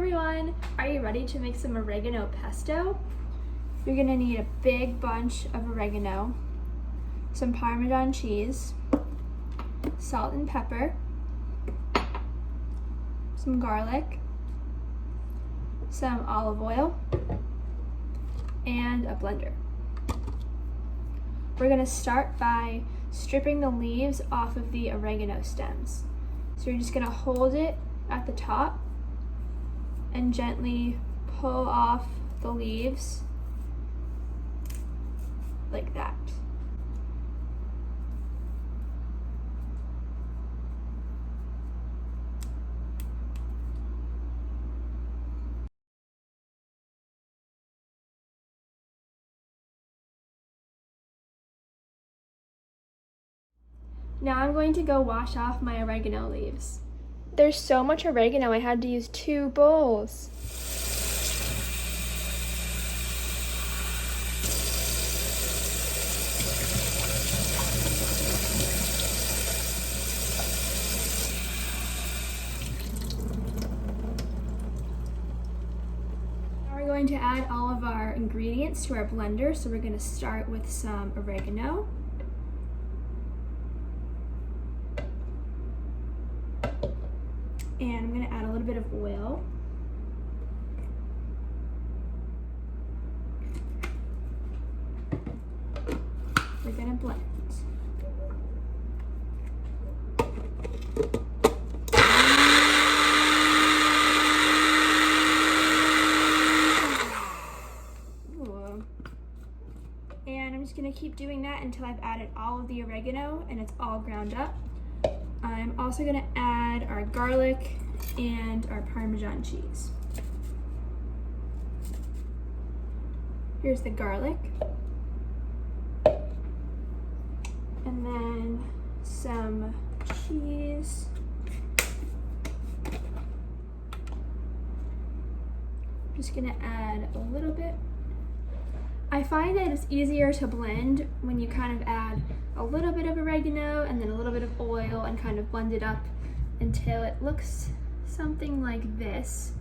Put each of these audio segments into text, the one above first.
everyone! Are you ready to make some oregano pesto? You're gonna need a big bunch of oregano, some Parmesan cheese, salt and pepper, some garlic, some olive oil, and a blender. We're gonna start by stripping the leaves off of the oregano stems. So you're just gonna hold it at the top and gently pull off the leaves like that. Now I'm going to go wash off my oregano leaves. There's so much oregano, I had to use 2 bowls. Now we're going to add all of our ingredients to our blender. So we're going to start with some oregano. And I'm going to add a little bit of oil. We're going to blend. Ooh. And I'm just going to keep doing that until I've added all of the oregano and it's all ground up. I'm also going to add our garlic and our Parmesan cheese. Here's the garlic. And then some cheese. I'm just going to add a little bit. I find that it's easier to blend when you kind of add a little bit of oregano and then a little bit of oil and kind of blend it up until it looks something like this.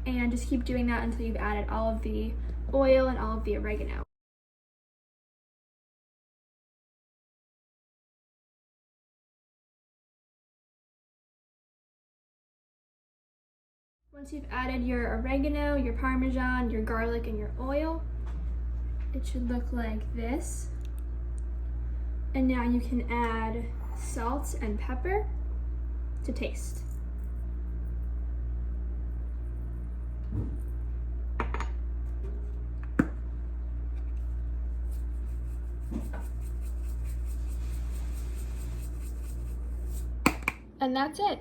And just keep doing that until you've added all of the oil and all of the oregano. Once you've added your oregano, your Parmesan, your garlic, and your oil, it should look like this. And now you can add salt and pepper to taste. And that's it.